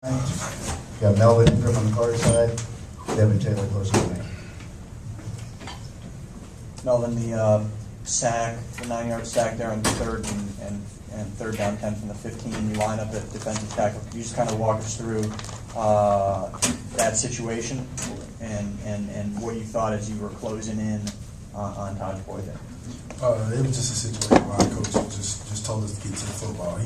We got Melvin, Ingram on the Carter side, Devin Taylor close to the main. Melvin, the sack, the 9-yard sack there on third and third down 10 from the 15, you line up at defensive tackle. Could you just kind of walk us through that situation and what you thought as you were closing in on Todd Boyd there? It was just a situation where our coach just told us to get to the football.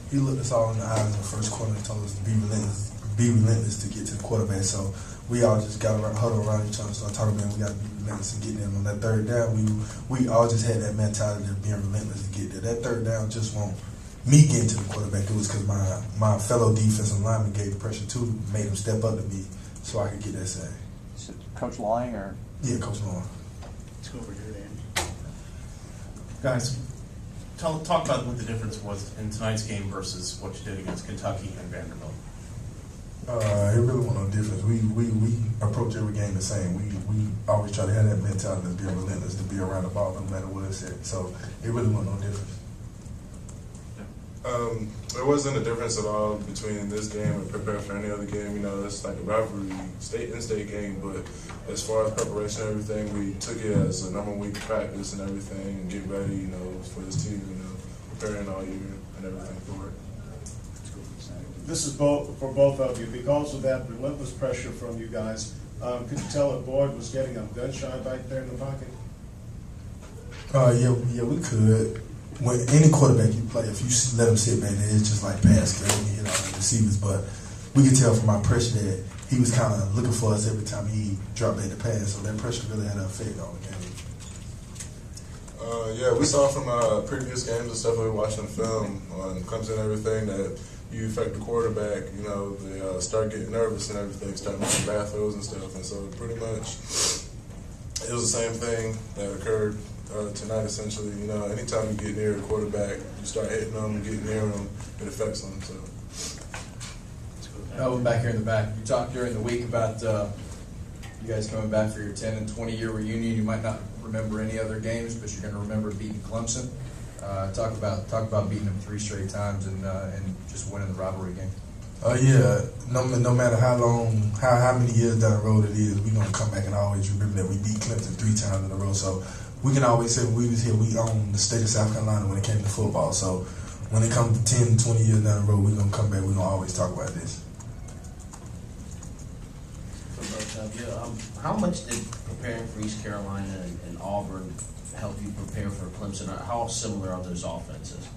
He looked us all in the eyes in the first quarter and told us to be relentless to get to the quarterback. So we all just got to huddle around each other. So I told him, man, we got to be relentless and get them on that third down. We all just had that mentality of being relentless to get there. That third down just won't me getting to the quarterback. It was because my fellow defensive lineman gave the pressure too, made him step up to me so I could get that sack. Is it Coach Lying or? Yeah, Coach Long. Let's go over here, Dan. Guys, talk about what the difference was in tonight's game versus what you did against Kentucky and Vanderbilt. It really wasn't no difference. We approach every game the same. We always try to have that mentality of being relentless, to be around the ball no matter what it's at. So it really wasn't no difference. There wasn't a difference at all between this game and preparing for any other game. You know, it's like a rivalry, state-in-state game, but as far as preparation and everything, we took it as a number 1 week of practice and everything and get ready, you know, for this team, you know, preparing all year and everything for it. This is for both of you. Because of that relentless pressure from you guys, could you tell if Boyd was getting a gun shy back there in the pocket? Yeah, we could. When any quarterback you play, if you let him sit back there, it's just like pass cut and hit all the receivers. But we could tell from our pressure that he was kind of looking for us every time he dropped back the pass. So that pressure really had an effect on the game. Yeah, we saw from previous games and stuff that we watched on film on Clemson and everything that you affect the quarterback, you know, they start getting nervous and everything, start making bad throws and stuff. And so pretty much it was the same thing that occurred tonight, essentially. You know, anytime you get near a quarterback, you start hitting them, get near them, it affects them. So. Melvin, back here in the back, you talked during the week about you guys coming back for your 10 and 20 year reunion. You might not remember any other games, but you're going to remember beating Clemson. Talk about beating them 3 straight times and just winning the rivalry game. Yeah, no matter how many years down the road it is, we're gonna come back and always remember that we beat Clemson 3 times in a row. So we can always say when we was here, we owned the state of South Carolina when it came to football. So when it comes to 10, 20 years down the road, we're gonna come back. We're gonna always talk about this. How much did preparing for East Carolina and Auburn help you prepare for Clemson? How similar are those offenses?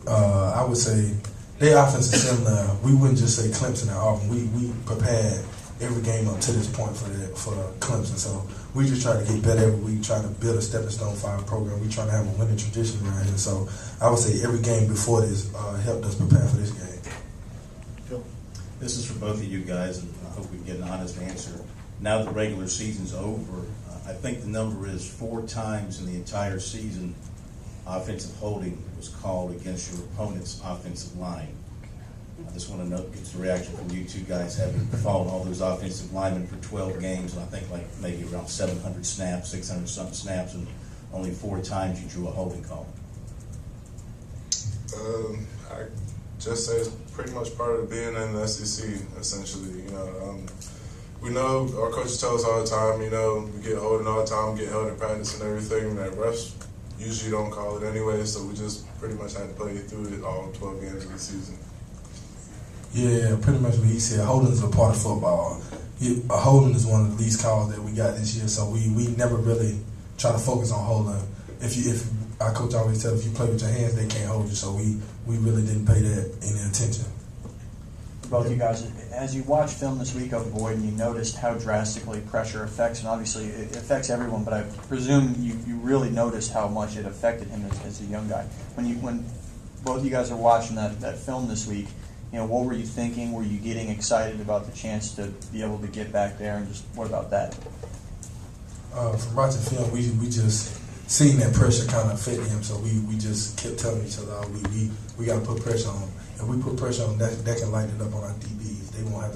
I would say their offense is similar. We wouldn't just say Clemson and Auburn. We prepared every game up to this point for Clemson. So we just try to get better every week, try to build a stepping stone for our program. We try to have a winning tradition around here. So I would say every game before this helped us prepare for this game. Phil? This is for both of you guys, and I hope we can get an honest answer. Now that the regular season's over, I think the number is 4 times in the entire season offensive holding was called against your opponent's offensive line. I just want to know, get the reaction from you two guys, having fought all those offensive linemen for 12 games, and I think like maybe around 700 snaps, 600 something snaps, and only 4 times you drew a holding call. I just say it's pretty much part of being in the SEC, essentially. You know, we know our coaches tell us all the time, you know, we get holding all the time, get held in practice and everything, that refs usually don't call it anyway, so we just pretty much had to play through it all 12 games of the season. Yeah, pretty much what he said. Holding is a part of football. Holding is one of the least calls that we got this year, so we never really try to focus on holding. If our coach always tells, if you play with your hands, they can't hold you, so we really didn't pay that any attention. Both you guys, as you watch film this week of Boyd and you noticed how drastically pressure affects, and obviously it affects everyone, but I presume you really noticed how much it affected him as a young guy. When both of you guys are watching that film this week, you know, what were you thinking? Were you getting excited about the chance to be able to get back there, and just what about that? From watching film, we just seen that pressure kind of affect him, so we just kept telling each other, we got to put pressure on him. If we put pressure on him, that can lighten it up on our DBs. They won't have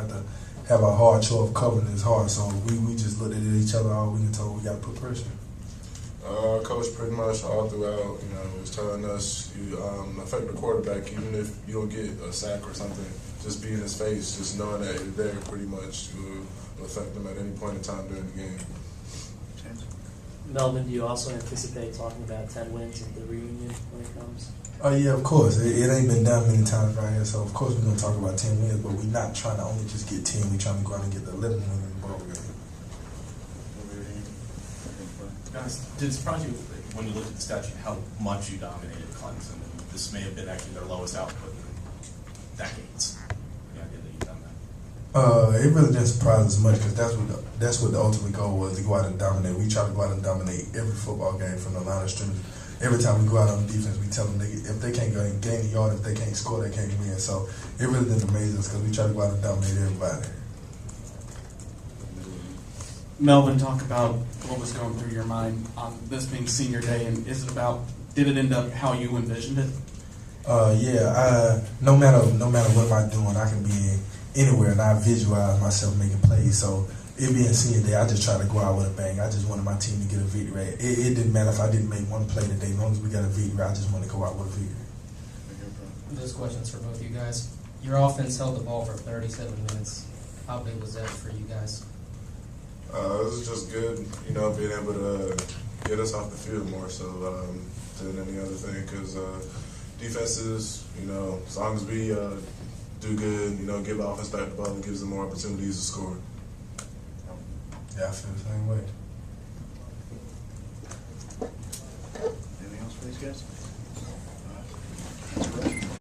to have a hard chore of covering his heart. So we just looked at each other all week and told we got to put pressure. Coach pretty much all throughout, was telling us you affect the quarterback even if you don't get a sack or something. Just be in his face, just knowing that you're there pretty much will affect him at any point in time during the game. Melvin, do you also anticipate talking about 10 wins at the reunion when it comes? Oh yeah, of course. It ain't been done many times right here, so of course we're gonna talk about 10 wins, but we're not trying to only just get 10. We're trying to go out and get the 11 win in the ball game. Guys, did it surprise you when you looked at the stat sheet how much you dominated Clemson? This may have been actually their lowest output in decades. The idea that you've done that. It really didn't surprise us much because that's what the ultimate goal was, to go out and dominate. We try to go out and dominate every football game from the line of scrimmage. Every time we go out on defense, we tell them if they can't gain a yard, if they can't score, they can't win. So it really didn't amaze us because we try to go out and dominate everybody. Melvin, talk about what was going through your mind on this being senior day, and did it end up how you envisioned it? No matter what am I doing, I can be anywhere and I visualize myself making plays. So it being senior day, I just try to go out with a bang. I just wanted my team to get a victory. It didn't matter if I didn't make one play today. As long as we got a victory, I just want to go out with a victory. This question's for both you guys. Your offense held the ball for 37 minutes. How big was that for you guys? It was just good, being able to get us off the field more so than any other thing. Because defenses, as long as we do good, give offense back the ball, it gives them more opportunities to score. Yeah, I feel the same way. Anything else for these guys?